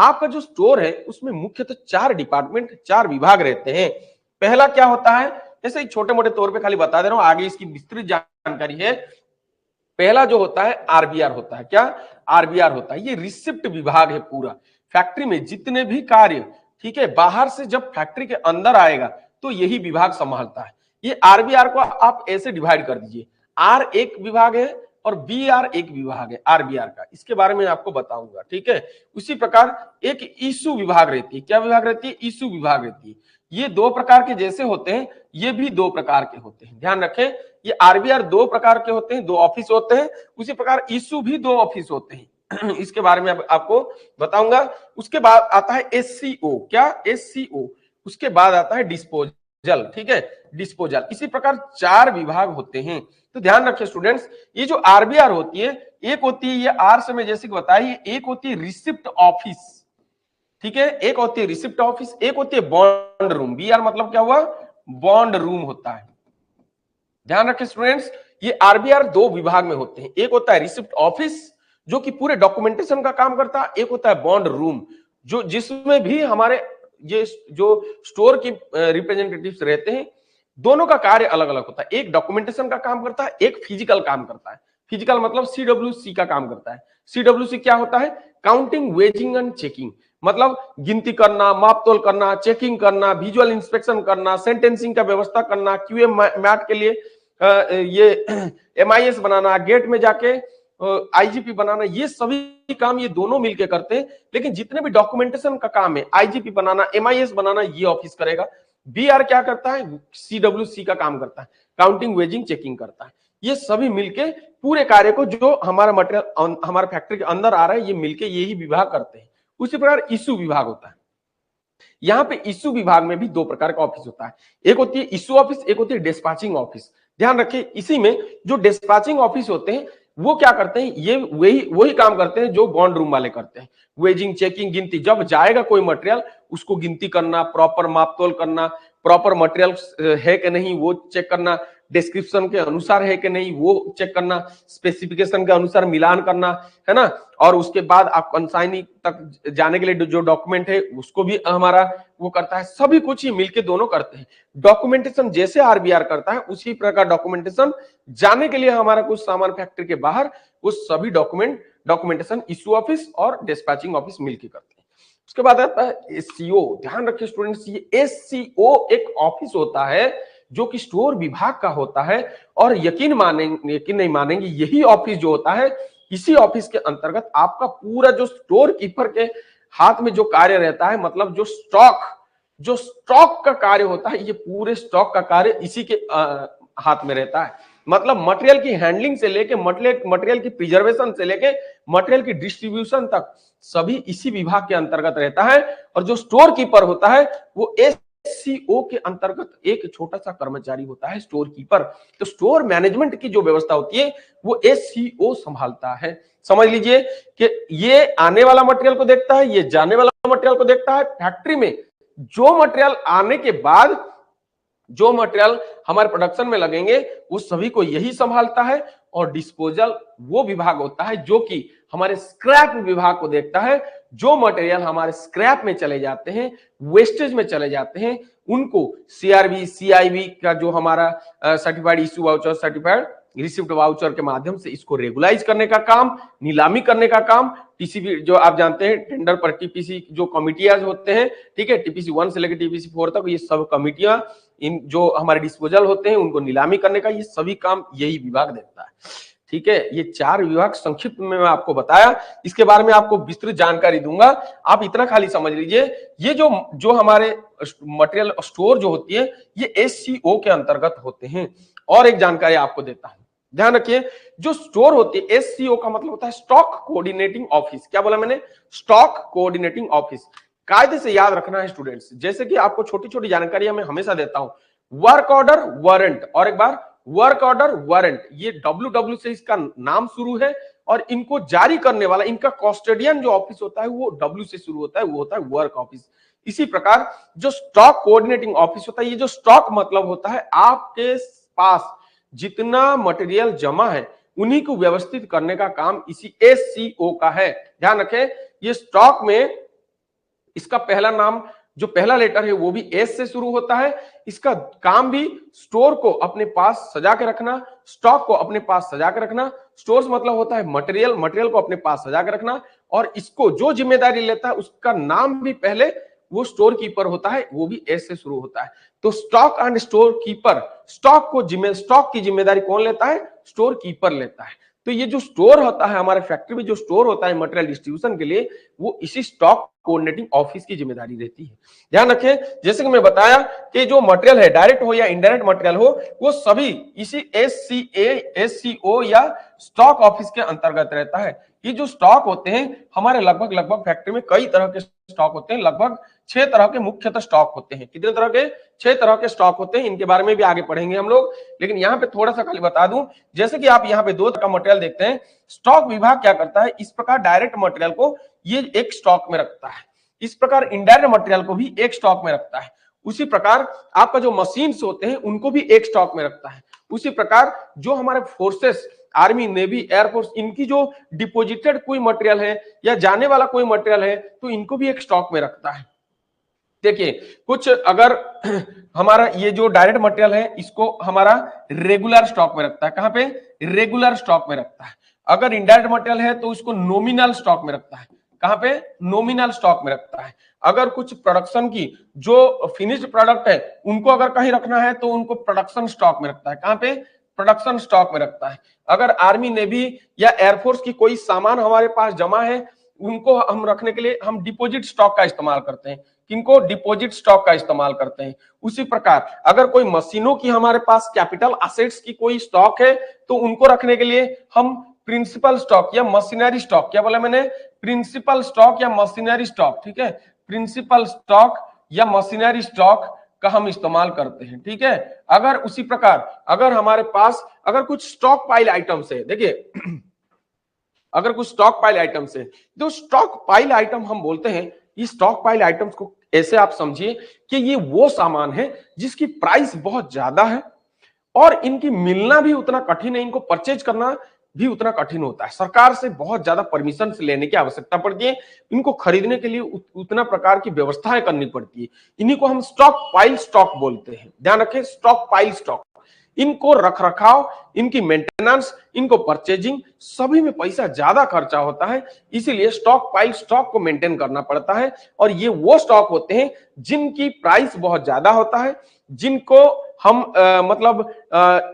आपका जो स्टोर है उसमें मुख्यतः 4 डिपार्टमेंट, 4 विभाग रहते हैं। पहला क्या होता है, ऐसे ही छोटे मोटे तौर पे खाली बता दे रहा हूं, आगे इसकी विस्तृत जानकारी है। पहला जो होता है आरबीआर होता है। क्या आरबीआर होता है? ये रिसिप्ट विभाग है पूरा। फैक्ट्री में जितने भी कार्य, ठीक है, बाहर से जब फैक्ट्री के अंदर आएगा तो यही विभाग संभालता है। ये आरबीआर को आप ऐसे डिवाइड कर दीजिए, आर एक विभाग है और बी आर एक विभाग है आरबीआर का, इसके बारे में आपको बताऊंगा, ठीक है। उसी प्रकार एक इशू विभाग रहती है। क्या विभाग रहती है? इशू विभाग रहती है। ये 2 प्रकार के जैसे होते हैं, ये भी 2 प्रकार के होते हैं, ध्यान रखें। ये आरबीआर 2 प्रकार के होते हैं, 2 ऑफिस होते हैं। उसी प्रकार इशू भी 2 ऑफिस होते हैं इसके बारे में आपको बताऊंगा। उसके बाद आता है एससीओ। क्या? एससीओ। उसके बाद आता है डिस्पोजल, ठीक है, डिस्पोजल। इसी प्रकार 4 विभाग होते हैं। तो ध्यान रखिए स्टूडेंट्स, ये जो आरबीआर होती है, एक होती है ये आर से मैं जैसे कि बताई, एक होती है रिसिप्ट ऑफिस, ठीक है, एक होती है रिसिप्ट ऑफिस, एक होती है बॉन्ड रूम। बीआर मतलब क्या हुआ? बॉन्ड रूम होता है। ध्यान रखें स्टूडेंट्स, ये आरबीआर 2 विभाग में होते हैं। एक होता है रिसिप्ट ऑफिस जो कि पूरे डॉक्यूमेंटेशन का काम करता है, एक होता है बॉन्ड रूम जो जिसमें भी हमारे ये जो स्टोर की रिप्रेजेंटेटिव्स रहते हैं, दोनों का कार्य अलग अलग होता है। एक डॉक्यूमेंटेशन का काम करता है, एक फिजिकल काम करता है। फिजिकल मतलब सीडब्ल्यूसी का काम करता है। सीडब्ल्यूसी क्या होता है? काउंटिंग, वेजिंग एंड चेकिंग, मतलब गिनती करना, मापतोल करना, चेकिंग करना, विजुअल इंस्पेक्शन करना, सेंटेंसिंग का व्यवस्था करना, क्यूए मैट के लिए ये एमआईएस बनाना, गेट में जाके आईजीपी बनाना, ये सभी काम ये दोनों मिलके करते हैं। लेकिन जितने भी डॉक्यूमेंटेशन का काम है, आईजीपी बनाना, एमआईएस बनाना, ये ऑफिस करेगा। बीआर क्या करता है? सीडब्ल्यूसी का काम करता है, काउंटिंग, वेजिंग, चेकिंग करता है। ये सभी मिलके पूरे कार्य को, जो हमारा मटेरियल हमारे फैक्ट्री के अंदर आ रहा है, ये मिलके यही विभाग करते हैं। उसी प्रकार इशू विभाग होता है। यहाँ पे इशू विभाग में भी 2 प्रकार का ऑफिस होता है। एक होती है इशू ऑफिस, एक होती है डिस्पैचिंग ऑफिस। ध्यान रखिए, इसी में जो डिस्पैचिंग ऑफिस होते हैं वो क्या करते हैं? ये वही काम करते हैं जो बॉन्ड रूम वाले करते हैं। वेजिंग, चेकिंग, गिनती, जब जाएगा कोई मटेरियल उसको गिनती करना, प्रॉपर मापतोल करना, प्रॉपर मटेरियल है कि नहीं वो चेक करना, डिस्क्रिप्शन के अनुसार है कि नहीं वो चेक करना, स्पेसिफिकेशन के अनुसार मिलान करना, है ना। और उसके बाद आप कंसाइनी तक जाने के लिए जो डॉक्यूमेंट है उसको भी हमारा वो करता है। सभी कुछ ही मिलके दोनों करते हैं। डॉक्यूमेंटेशन जैसे आरबीआर करता है उसी प्रकार डॉक्यूमेंटेशन जाने के लिए हमारा कुछ सामान फैक्ट्री के बाहर, वो सभी डॉक्यूमेंटेशन इशू ऑफिस और डिस्पैचिंग ऑफिस मिलकर करते हैं। उसके बाद आता है एससीओ। ध्यान रखिए स्टूडेंट्स, ये एससीओ एक ऑफिस होता है जो कि स्टोर विभाग का होता है। और यकीन नहीं मानेंगे, यही ऑफिस जो होता है, इसी ऑफिस के अंतर्गत आपका पूरा जो स्टोर कीपर के हाथ में जो कार्य रहता है, मतलब जो स्टॉक का कार्य होता है, ये पूरे स्टॉक का कार्य इसी के हाथ में रहता है। मतलब मटेरियल की हैंडलिंग से लेके मटेरियल की प्रिजर्वेशन से लेके मटेरियल की डिस्ट्रीब्यूशन तक सभी इसी विभाग के अंतर्गत रहता है। और जो स्टोर कीपर होता है वो एससीओ के अंतर्गत एक छोटा सा कर्मचारी होता है, स्टोर कीपर। तो स्टोर मैनेजमेंट की जो व्यवस्था होती है वो एससीओ संभालता है। समझ लीजिए कि ये आने वाला मटेरियल को देखता है, ये जाने वाला मटेरियल को देखता है। फैक्ट्री में जो मटेरियल आने के बाद जो मटेरियल हमारे प्रोडक्शन में लगेंगे वो सभी को यही संभालता है। और डिस्पोजल वो विभाग होता है जो कि हमारे स्क्रैप विभाग को देखता है। जो मटेरियल हमारे स्क्रैप में चले जाते हैं, वेस्टेज में चले जाते हैं, उनको सीआरबी, सीआईबी का जो हमारा certified issue voucher, certified receipt voucher के माध्यम से इसको रेगुलाइज करने का काम, नीलामी करने का काम, टीसीपी जो आप जानते हैं टेंडर पर टीपीसी जो कमिटियां होते हैं, ठीक है, टीपीसी 1 से लेकर टीपीसी 4 तक, ये सब कमिटियां इन जो हमारे डिस्पोजल होते हैं उनको नीलामी करने का, ये सभी काम यही विभाग देखता है। ठीक है, ये 4 विभाग संक्षिप्त में मैं आपको बताया। इसके बारे में आपको विस्तृत जानकारी दूंगा, आप इतना खाली समझ लीजिए। ये जो हमारे मटेरियल स्टोर जो होती है ये एससीओ के अंतर्गत होते हैं। और एक जानकारी आपको देता हूं, ध्यान रखिए, जो स्टोर होती है एससीओ का मतलब होता है स्टॉक कोऑर्डिनेटिंग ऑफिस। क्या बोला मैंने? Stock coordinating office. कायदे से याद रखना है स्टूडेंट्स, जैसे कि आपको छोटी छोटी जानकारियां मैं हमेशा देता हूं। वर्क ऑर्डर, वारंट, और एक बार वर्क ऑर्डर, वारंट, ये डब्ल्यू से इसका नाम शुरू है। और इनको जारी करने वाला, इनका कस्टोडियन जो ऑफिस होता है वो डब्ल्यू से शुरू होता है, वो होता है वर्क ऑफिस। इसी प्रकार जो स्टॉक कोऑर्डिनेटिंग ऑफिस होता है, ये जो स्टॉक मतलब होता है आपके पास जितना मटेरियल जमा है उन्हीं को व्यवस्थित करने का काम इसी एससीओ का है। ध्यान रखें, ये स्टॉक में इसका पहला नाम जो पहला लेटर है वो भी एस से शुरू होता है। इसका काम भी स्टोर को अपने पास सजा के रखना, स्टॉक को अपने पास सजा के रखना। स्टोर्स मतलब होता है मटेरियल, मटेरियल को अपने पास सजा के रखना। और इसको जो जिम्मेदारी लेता है उसका नाम भी पहले वो स्टोर कीपर होता है, वो भी एस से शुरू होता है। तो stock and store keeper, stock की जिम्मेदारी कौन लेता है? स्टोर कीपर लेता है। तो ये जो स्टोर होता है हमारे फैक्ट्री में, जो स्टोर होता है मटेरियल डिस्ट्रीब्यूशन के लिए, वो इसी स्टॉक कोऑर्डिनेटिंग ऑफिस की जिम्मेदारी रहती है। ध्यान रखें, जैसे कि मैं बताया कि जो मटेरियल है, डायरेक्ट हो या इनडायरेक्ट मटेरियल हो, वो सभी इसी SCO या स्टॉक ऑफिस के अंतर्गत रहता है। ये जो स्टॉक होते हैं हमारे लगभग फैक्ट्री में कई तरह के स्टॉक होते हैं, लगभग 6 तरह के मुख्यतः स्टॉक होते हैं। कितने तरह के? 6 तरह के स्टॉक होते हैं। इनके बारे में भी आगे पढ़ेंगे हम लोग, लेकिन यहाँ पे थोड़ा सा खाली बता दूं, जैसे कि आप यहाँ पे 2 तरह का मटेरियल देखते हैं। स्टॉक विभाग क्या करता है, इस प्रकार डायरेक्ट मटेरियल को ये एक स्टॉक में रखता है, इस प्रकार इनडायरेक्ट मटेरियल को भी एक स्टॉक में रखता है। उसी प्रकार आपका जो मशीन्स होते हैं उनको भी एक स्टॉक में रखता है। उसी प्रकार जो हमारे फोर्सेस, आर्मी, नेवी, एयरफोर्स, इनकी जो डिपोजिटेड कोई मटेरियल है या जाने वाला कोई मटेरियल है तो इनको भी एक स्टॉक में रखता है। देखिए, कुछ अगर हमारा ये जो डायरेक्ट मटेरियल है इसको हमारा रेगुलर स्टॉक में रखता है। कहां पे? रेगुलर स्टॉक में रखता है। अगर इनडायरेक्ट मटेरियल है तो उसको नॉमिनल स्टॉक में रखता है। कहां पे? नॉमिनल स्टॉक में रखता है। अगर कुछ प्रोडक्शन की जो फिनिश्ड प्रोडक्ट है उनको अगर कहीं रखना है तो उनको प्रोडक्शन स्टॉक में रखता है। कहां पे? प्रोडक्शन स्टॉक में रखता है। अगर आर्मी, नेवी या एयरफोर्स की कोई सामान हमारे पास जमा है, उनको हम रखने के लिए हम डिपॉजिट स्टॉक का इस्तेमाल करते हैं। किनको? डिपॉजिट स्टॉक का इस्तेमाल करते हैं। उसी प्रकार अगर कोई मशीनों की हमारे पास कैपिटल असेट्स की कोई स्टॉक है तो उनको रखने के लिए हम प्रिंसिपल स्टॉक या मशीनरी स्टॉक, क्या बोला मैंने? प्रिंसिपल स्टॉक या मशीनरी स्टॉक, ठीक है, प्रिंसिपल स्टॉक या मशीनरी स्टॉक का हम इस्तेमाल करते हैं। ठीक है। अगर उसी प्रकार अगर हमारे पास अगर कुछ स्टॉक पाइल आइटम्स है, देखिए अगर कुछ स्टॉक पाइल आइटम्स है, जो स्टॉक पाइल आइटम हम बोलते हैं, ये स्टॉक पाइल आइटम्स को ऐसे आप समझिए कि ये वो सामान है जिसकी प्राइस बहुत ज्यादा है और इनकी मिलना भी उतना कठिन है, इनको परचेज करना भी उतना कठिन होता है। सरकार से बहुत ज्यादा परमिशन लेने की आवश्यकता पड़ती है, इनको खरीदने के लिए उतना प्रकार की व्यवस्थाएं करनी पड़ती है। इन्हीं को हम स्टॉक पाइल स्टॉक बोलते हैं। ध्यान रखें, स्टॉक पाइल स्टॉक। इनको रख रखाव, इनकी मेंटेनेंस, इनको परचेजिंग, सभी में पैसा ज्यादा खर्चा होता है, इसीलिए स्टॉक पाइल स्टॉक को मेंटेन करना पड़ता है। और ये वो स्टॉक होते हैं जिनकी प्राइस बहुत ज्यादा होता है, जिनको हम मतलब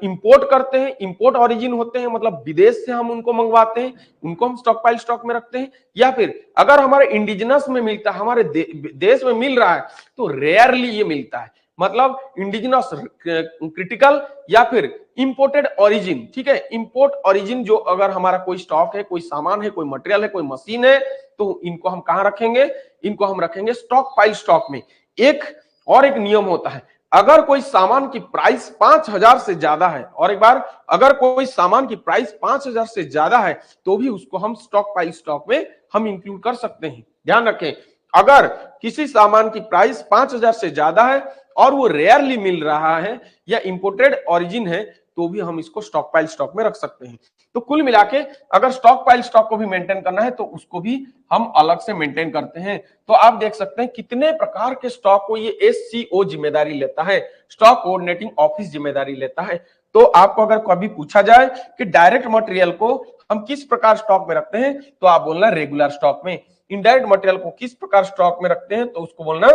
इंपोर्ट करते हैं, इंपोर्ट ओरिजिन होते हैं, मतलब विदेश से हम उनको मंगवाते हैं, उनको हम स्टॉक पाइल स्टॉक में रखते हैं। या फिर अगर हमारे इंडिजिनस में मिलता है, हमारे देश में मिल रहा है तो रेयरली ये मिलता है, मतलब इंडिजिनस क्रिटिकल या फिर इंपोर्टेड ओरिजिन। ठीक है, इंपोर्ट ओरिजिन जो अगर हमारा कोई स्टॉक है, कोई सामान है, कोई मटेरियल है, कोई मशीन है, तो इनको हम कहां रखेंगे? इनको हम रखेंगे स्टॉक पाइल स्टॉक में। एक नियम होता है, अगर कोई सामान की प्राइस 5,000 से ज्यादा है, और एक बार, अगर कोई सामान की प्राइस 5,000 से ज्यादा है तो भी उसको हम स्टॉक पाइल स्टॉक में हम इंक्लूड कर सकते हैं। ध्यान रखें, अगर किसी सामान की प्राइस 5,000 से ज्यादा है और वो रेयरली मिल रहा है या इंपोर्टेड ओरिजिन है तो भी हम इसको स्टॉक पाइल स्टॉक में रख सकते हैं। तो कुल मिला के अगर स्टॉक पाइल स्टॉक को भी मेंटेन करना है तो उसको भी हम अलग से मेंटेन करते हैं। तो आप देख सकते हैं कितने प्रकार के स्टॉक को ये SCO जिम्मेदारी लेता है, स्टॉक कोऑर्डिनेटिंग ऑफिस जिम्मेदारी लेता है। तो आपको अगर कभी पूछा जाए कि डायरेक्ट मटेरियल को हम किस प्रकार स्टॉक में रखते हैं तो आप बोलना रेगुलर स्टॉक में। इनडायरेक्ट मटेरियल को किस प्रकार स्टॉक में रखते हैं तो उसको बोलना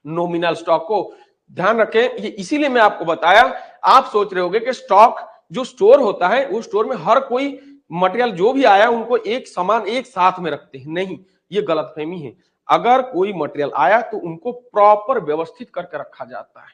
नॉमिनल स्टॉक को। ध्यान रखें, ये इसीलिए मैं आपको बताया। आप सोच रहे होंगे कि स्टॉक जो स्टोर होता है वो स्टोर में हर कोई मटेरियल जो भी आया उनको एक समान एक साथ में रखते हैं, नहीं, ये गलतफहमी है। अगर कोई मटेरियल आया तो उनको प्रॉपर व्यवस्थित करके रखा जाता है,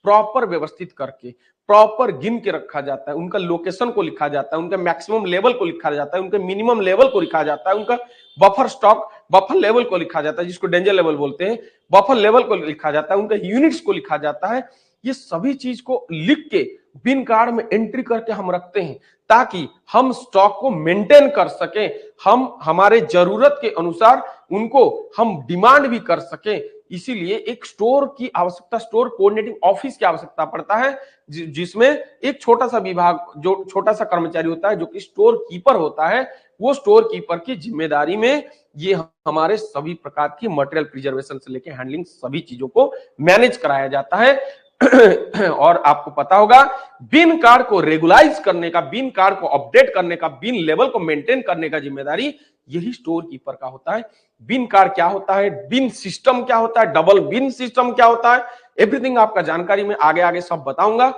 प्रॉपर व्यवस्थित करके प्रॉपर गिन के रखा जाता है, उनका लोकेशन को लिखा जाता है, उनका मैक्सिमम लेवल को लिखा जाता है, उनके मिनिमम लेवल को लिखा जाता है, उनका बफर स्टॉक बफर लेवल को लिखा जाता है, जिसको डेंजर लेवल बोलते हैं, बफर लेवल को लिखा जाता है, उनका यूनिट्स को लिखा जाता है। ये सभी चीज को लिख के बिन कार्ड में एंट्री करके हम रखते हैं ताकि हम स्टॉक को मेंटेन कर सके, हम हमारे जरूरत के अनुसार उनको हम डिमांड भी कर सके। इसीलिए एक स्टोर की आवश्यकता, स्टोर कोऑर्डिनेटिंग ऑफिस की आवश्यकता पड़ता है, जिसमें एक छोटा सा विभाग, जो छोटा सा कर्मचारी होता है जो कि स्टोर कीपर होता है, वो स्टोर कीपर की जिम्मेदारी में ये हमारे सभी प्रकार की मटेरियल प्रिजर्वेशन से लेके हैंडलिंग सभी चीजों को मैनेज कराया जाता है। और आपको पता होगा बिन कार्ड को रेगुलाइज करने का, बिन कार्ड को अपडेट करने का, बिन लेवल को मेंटेन करने का जिम्मेदारी यही स्टोर कीपर का होता है। बिन कार्ड क्या होता है, बिन सिस्टम क्या होता है, डबल बिन सिस्टम क्या होता है, एवरीथिंग आपका जानकारी में आगे आगे सब बताऊंगा।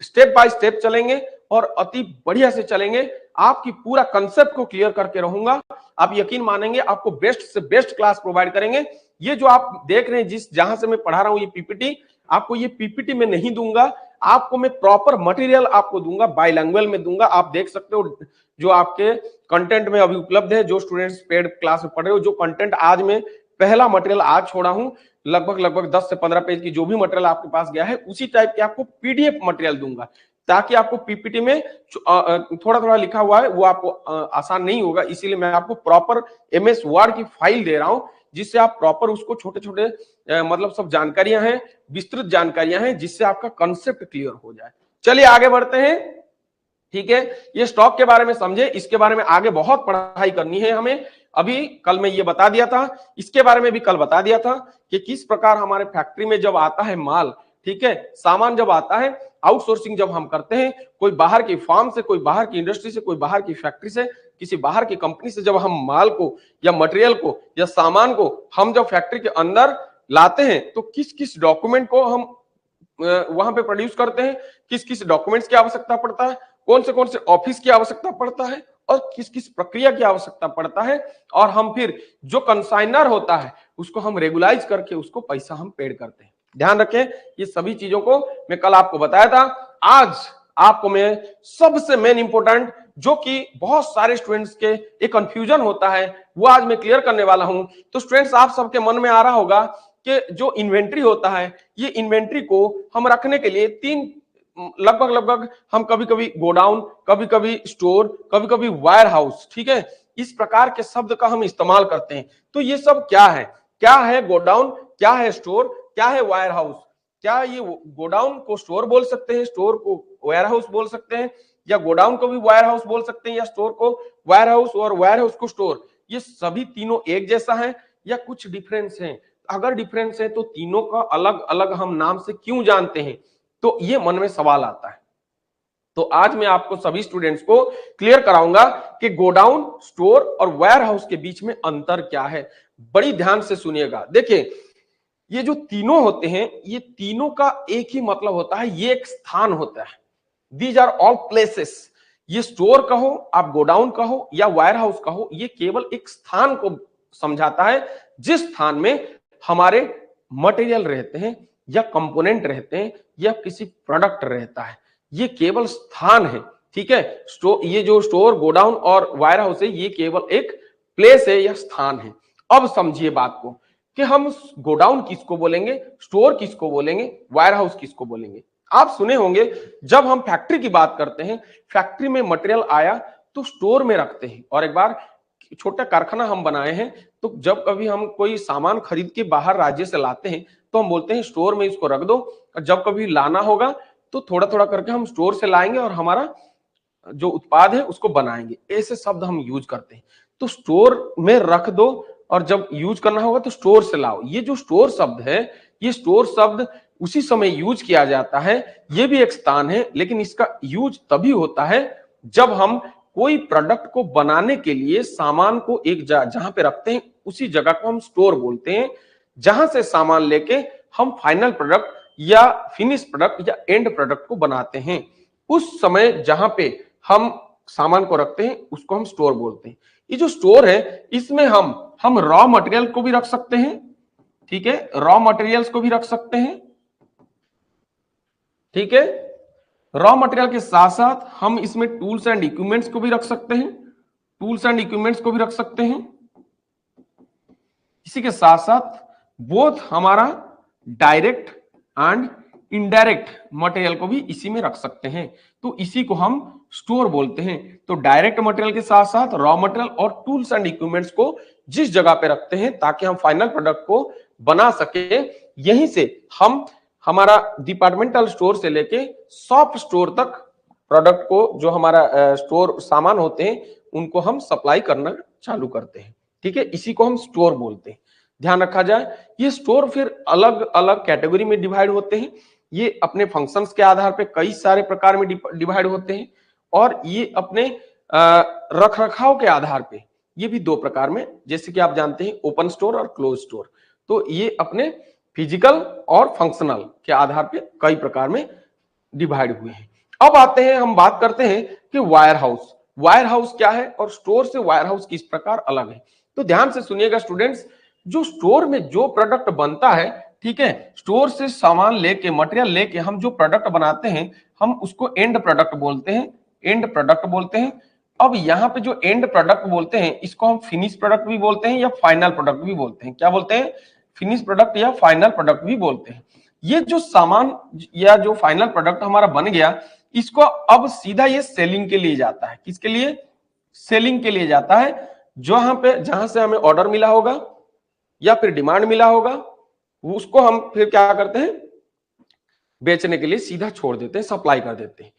स्टेप बाय स्टेप चलेंगे और अति बढ़िया से चलेंगे, आपकी पूरा कंसेप्ट को क्लियर करके रहूंगा। आप यकीन मानेंगे आपको बेस्ट से बेस्ट क्लास प्रोवाइड करेंगे। ये जो आप देख रहे हैं, जिस जहां से मैं पढ़ा रहा हूं, ये पीपीटी, आपको ये पीपीटी में नहीं दूंगा, आपको मैं प्रॉपर मटेरियल आपको दूंगा, बाइलैंग्वेज में दूंगा। आप देख सकते हो जो आपके कंटेंट में अभी उपलब्ध है, जो स्टूडेंट्स पेड क्लास में पढ़ रहे हो, जो कंटेंट आज मैं पहला मटेरियल आज छोड़ा हूं, लगभग 10 से 15 पेज की जो भी मटेरियल आपके पास गया है, उसी टाइप के आपको पीडीएफ मटेरियल दूंगा, ताकि आपको पीपीटी में थोड़ा थोड़ा लिखा हुआ है वो आपको आसान नहीं होगा। इसीलिए मैं आपको प्रॉपर एमएस वर्ड की फाइल दे रहा हूं, जिससे आप प्रॉपर उसको छोटे छोटे मतलब सब जानकारियां हैं, विस्तृत जानकारियां हैं, जिससे आपका कंसेप्ट क्लियर हो जाए। चलिए आगे बढ़ते हैं। ठीक है, ये स्टॉक के बारे में समझे, इसके बारे में आगे बहुत पढ़ाई करनी है हमें। अभी कल मैं ये बता दिया था, इसके बारे में भी कल बता दिया था कि किस प्रकार हमारे फैक्ट्री में जब आता है माल, ठीक है, सामान जब आता है, आउटसोर्सिंग जब हम करते हैं, कोई बाहर की फार्म से, कोई बाहर की इंडस्ट्री से, कोई बाहर की फैक्ट्री से, किसी बाहर की कंपनी से जब हम माल को या मटेरियल को या सामान को हम जब फैक्ट्री के अंदर लाते हैं, तो किस किस डॉक्यूमेंट को हम वहां पे प्रोड्यूस करते हैं, किस किस डॉक्यूमेंट्स की आवश्यकता पड़ता है, कौन से ऑफिस की आवश्यकता पड़ता है और किस किस प्रक्रिया की आवश्यकता पड़ता है, और हम फिर जो कंसाइनर होता है उसको हम रेगुलाइज करके उसको पैसा हम पेड करते हैं। ध्यान रखें, ये सभी चीजों को मैं कल आपको बताया था। आज आपको मैं सबसे मेन इंपॉर्टेंट, जो कि बहुत सारे स्टूडेंट्स के एक कंफ्यूजन होता है, वो आज मैं क्लियर करने वाला हूं। तो स्टूडेंट्स, आप सबके मन में आ रहा होगा कि जो इन्वेंट्री होता है, ये इन्वेंट्री को हम रखने के लिए तीन लगभग हम कभी कभी गोडाउन, कभी कभी स्टोर, कभी कभी वायर हाउस, ठीक है, इस प्रकार के शब्द का हम इस्तेमाल करते हैं। तो ये सब क्या है? क्या है गोडाउन, क्या है स्टोर, क्या है वायर हाउस? क्या ये गोडाउन को स्टोर बोल सकते हैं, स्टोर को वायर हाउस बोल सकते हैं, या गोडाउन को भी वायर हाउस बोल सकते हैं, या स्टोर को वायर हाउस और वायर हाउस को स्टोर? ये सभी तीनों एक जैसा है या कुछ डिफरेंस है? अगर डिफरेंस है तो तीनों का अलग अलग हम नाम से क्यों जानते हैं? तो ये मन में सवाल आता है। तो आज मैं आपको सभी स्टूडेंट्स को क्लियर कराऊंगा कि गोडाउन, स्टोर और वायर हाउस के बीच में अंतर क्या है। बड़ी ध्यान से सुनिएगा। देखिए, ये जो तीनों होते हैं, ये तीनों का एक ही मतलब होता है, ये एक स्थान होता है। These are all places. ये स्टोर कहो, आप गोडाउन कहो या वायर हाउस कहो, ये केवल एक स्थान को समझाता है, जिस स्थान में हमारे मटेरियल रहते हैं या कंपोनेंट रहते हैं या किसी प्रोडक्ट रहता है। ये केवल स्थान है, ठीक है। ये जो स्टोर, गोडाउन और वायर हाउस है, ये केवल एक प्लेस है या स्थान है। अब समझिए बात को कि हम गोडाउन किसको बोलेंगे, स्टोर किसको बोलेंगे, वायर हाउस किसको बोलेंगे। आप सुने होंगे, जब हम फैक्ट्री की बात करते हैं, फैक्ट्री में मटेरियल आया तो स्टोर में रखते हैं। और एक बार छोटा कारखाना हम बनाए हैं, तो जब कभी हम कोई सामान खरीद के बाहर राज्य से लाते हैं तो हम बोलते हैं स्टोर में इसको रख दो, और जब कभी लाना होगा तो थोड़ा थोड़ा करके हम स्टोर से लाएंगे और हमारा जो उत्पाद है उसको बनाएंगे। ऐसे शब्द हम यूज करते हैं। तो स्टोर में रख दो और जब यूज करना होगा तो स्टोर से लाओ। ये जो स्टोर शब्द है, ये स्टोर शब्द उसी समय यूज किया जाता है। ये भी एक स्थान है, लेकिन इसका यूज तभी होता है जब हम कोई प्रोडक्ट को बनाने के लिए सामान को एक जहां पे रखते हैं, उसी जगह को हम स्टोर बोलते हैं। जहां से सामान लेके हम फाइनल प्रोडक्ट या फिनिश प्रोडक्ट या एंड प्रोडक्ट को बनाते हैं, उस समय जहां पे हम सामान को रखते हैं उसको हम स्टोर बोलते हैं। ये जो स्टोर है, इसमें हम रॉ मटेरियल को भी रख सकते हैं, ठीक है, रॉ मटेरियल्स को भी रख सकते हैं, ठीक है। रॉ मटेरियल के साथ साथ हम इसमें टूल्स एंड इक्विपमेंट्स को भी रख सकते हैं, टूल्स एंड इक्विपमेंट्स को भी रख सकते हैं। इसी के साथ साथ बोथ हमारा डायरेक्ट एंड इनडायरेक्ट मटेरियल को भी इसी में रख सकते हैं। तो इसी को हम स्टोर बोलते हैं। तो डायरेक्ट मटेरियल के साथ साथ रॉ मटेरियल और टूल्स एंड इक्विपमेंट्स को जिस जगह पे रखते हैं ताकि हम फाइनल प्रोडक्ट को बना सके, यहीं से हम हमारा डिपार्टमेंटल स्टोर से लेके शॉप स्टोर तक प्रोडक्ट को, जो हमारा स्टोर सामान होते हैं, उनको हम सप्लाई करना चालू करते हैं। ठीक है, इसी को हम स्टोर बोलते हैं। ध्यान रखा जाए, ये स्टोर फिर अलग अलग कैटेगरी में डिवाइड होते हैं। ये अपने फंक्शंस के आधार पे कई सारे प्रकार में डिवाइड होते हैं, और ये अपने रख रखाव के आधार पे ये भी दो प्रकार में, जैसे कि आप जानते हैं ओपन स्टोर और क्लोज स्टोर। तो ये अपने फिजिकल और फंक्शनल के आधार पे कई प्रकार में डिवाइड हुए हैं। अब आते हैं, हम बात करते हैं कि वायर हाउस। वायर हाउस क्या है और स्टोर से वायर हाउस किस प्रकार अलग है। तो ध्यान से सुनिएगा स्टूडेंट्स, जो स्टोर में जो प्रोडक्ट बनता है, ठीक है, स्टोर से सामान लेके, मटेरियल लेके हम जो प्रोडक्ट बनाते हैं, हम उसको एंड प्रोडक्ट बोलते हैं, एंड प्रोडक्ट बोलते हैं। अब यहाँ पे जो एंड प्रोडक्ट बोलते हैं, इसको हम फिनिश प्रोडक्ट भी बोलते हैं या फाइनल प्रोडक्ट भी बोलते हैं। क्या बोलते हैं? फिनिश प्रोडक्ट या फाइनल प्रोडक्ट भी बोलते हैं। ये जो सामान या जो फाइनल प्रोडक्ट हमारा बन गया, इसको अब सीधा ये सेलिंग के लिए जाता है। किसके लिए? सेलिंग के लिए जाता है। जहां से हमें ऑर्डर मिला होगा या फिर डिमांड मिला होगा, उसको हम फिर क्या करते हैं? बेचने के लिए सीधा छोड़ देते हैं, सप्लाई कर देते हैं।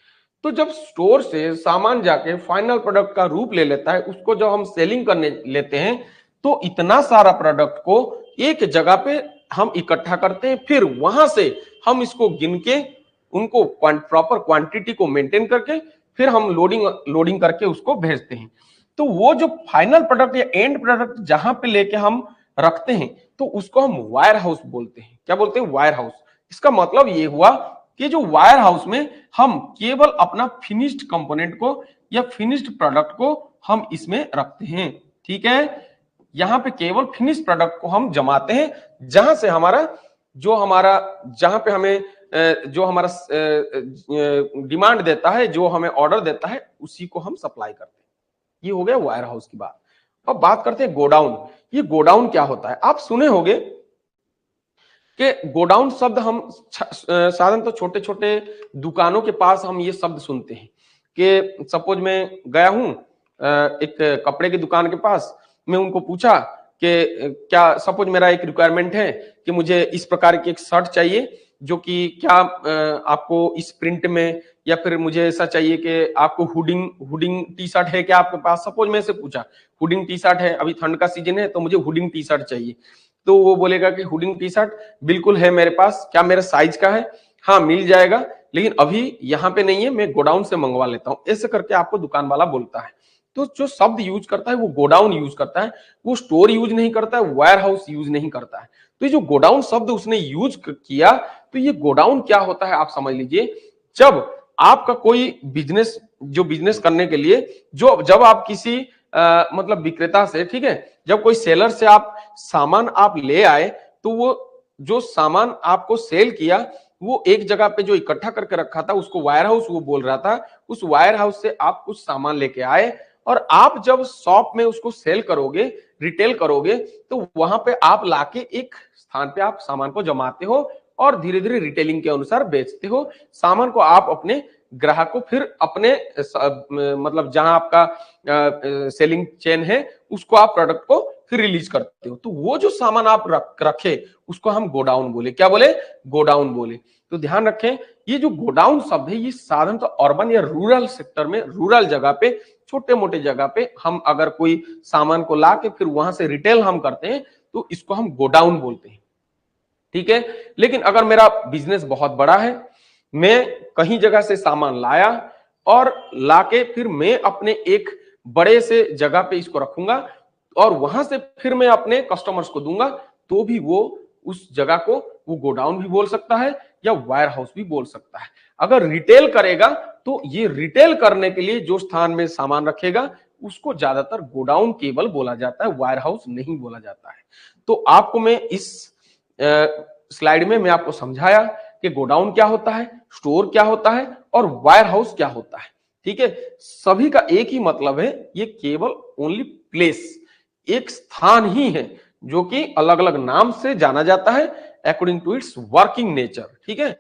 तो जब स्टोर से सामान जाके फाइनल प्रोडक्ट का रूप ले लेता है, उसको जब हम सेलिंग करने लेते हैं, तो इतना सारा प्रोडक्ट को एक जगह पे हम इकट्ठा करते हैं, फिर वहां से हम इसको गिन के उनको प्रॉपर क्वांटिटी को मेंटेन करके फिर हम लोडिंग करके उसको भेजते हैं। तो वो जो फाइनल प्रोडक्ट या एंड प्रोडक्ट जहां पे लेके हम रखते हैं, तो उसको हम वायर हाउस बोलते हैं। क्या बोलते हैं? Wire house. इसका मतलब ये हुआ कि जो वायर हाउस में हम केवल अपना फिनिश्ड कंपोनेंट को या फिनिश्ड प्रोडक्ट को हम इसमें रखते हैं। ठीक है, यहां पे केवल फिनिश्ड प्रोडक्ट को हम जमाते हैं, जहां से जहां पे हमें जो हमारा डिमांड देता है, जो हमें ऑर्डर देता है, उसी को हम सप्लाई करते हैं। ये हो गया वायर हाउस की बात। अब बात करते हैं गोडाउन। ये गोडाउन क्या होता है? आप सुने होंगे कि गोडाउन शब्द हम साधारणतः छोटे छोटे दुकानों के पास हम ये शब्द सुनते हैं कि सपोज मैं गया हूं एक कपड़े की दुकान के पास, मैं उनको पूछा कि क्या, सपोज मेरा एक रिक्वायरमेंट है कि मुझे इस प्रकार की एक शर्ट चाहिए, जो कि क्या आपको इस प्रिंट में, या फिर मुझे ऐसा चाहिए कि आपको हुडिंग टी शर्ट है क्या आपके पास। सपोज मैं से पूछा हुडिंग टी शर्ट है, अभी ठंड का सीजन है तो मुझे हुडिंग टी शर्ट चाहिए। तो वो बोलेगा कि हुडिंग टी शर्ट बिल्कुल है मेरे पास, क्या मेरे साइज का है? हाँ मिल जाएगा, लेकिन अभी यहाँ पे नहीं है, मैं गोडाउन से मंगवा लेता हूँ। ऐसे करके आपको दुकान वाला बोलता है। तो जो शब्द यूज करता है वो गोडाउन यूज करता है, वो स्टोर यूज नहीं करता है, वायर हाउस यूज नहीं करता है। तो ये जो गोडाउन शब्द उसने यूज किया, तो ये गोडाउन क्या होता है आप समझ लीजिए। जब आपका कोई बिजनेस करने के लिए जब आप किसी मतलब विक्रेता से, ठीक है, जब कोई सेलर से आप सामान आप ले आए, तो वो जो सामान आपको सेल किया, वो एक जगह पे जो इकट्ठा करके रखा था, उसको वायर हाउस वो बोल रहा था। उस वायर हाउस से आप कुछ सामान लेके आए, और आप जब शॉप में उसको सेल करोगे, रिटेल करोगे, तो वहां पे आप लाके एक स्थान पे आप सामान को जमाते हो और धीरे धीरे रिटेलिंग के अनुसार बेचते हो। सामान को आप अपने ग्राहक को फिर अपने मतलब जहां आपका सेलिंग चेन है, उसको आप प्रोडक्ट को फिर रिलीज करते हो। तो वो जो सामान आप रखे, उसको हम गोडाउन बोले। क्या बोले? गोडाउन बोले। तो ध्यान रखें, ये जो गोडाउन शब्द है, ये साधारणतः अर्बन या रूरल सेक्टर में, रूरल जगह पे, छोटे मोटे जगह पे हम अगर कोई सामान को ला के फिर वहां से रिटेल हम करते हैं, तो इसको हम गोडाउन बोलते हैं। ठीक है, लेकिन अगर मेरा बिजनेस बहुत बड़ा है, मैं कहीं जगह से सामान लाया और लाके फिर मैं अपने एक बड़े से जगह पे इसको रखूंगा और वहां से फिर मैं अपने कस्टमर्स को दूंगा, तो भी वो उस जगह को वो गोडाउन भी बोल सकता है या वायर हाउस भी बोल सकता है। अगर रिटेल करेगा, तो ये रिटेल करने के लिए जो स्थान में सामान रखेगा, उसको ज्यादातर गोडाउन केवल बोला जाता है, वायर हाउस नहीं बोला जाता है। तो आपको मैं इस स्लाइड में मैं आपको समझाया कि गोडाउन क्या होता है, स्टोर क्या होता है और वायर हाउस क्या होता है। ठीक है, सभी का एक ही मतलब है, ये केवल ओनली प्लेस, एक स्थान ही है जो कि अलग अलग नाम से जाना जाता है according to its working nature. ठीक है।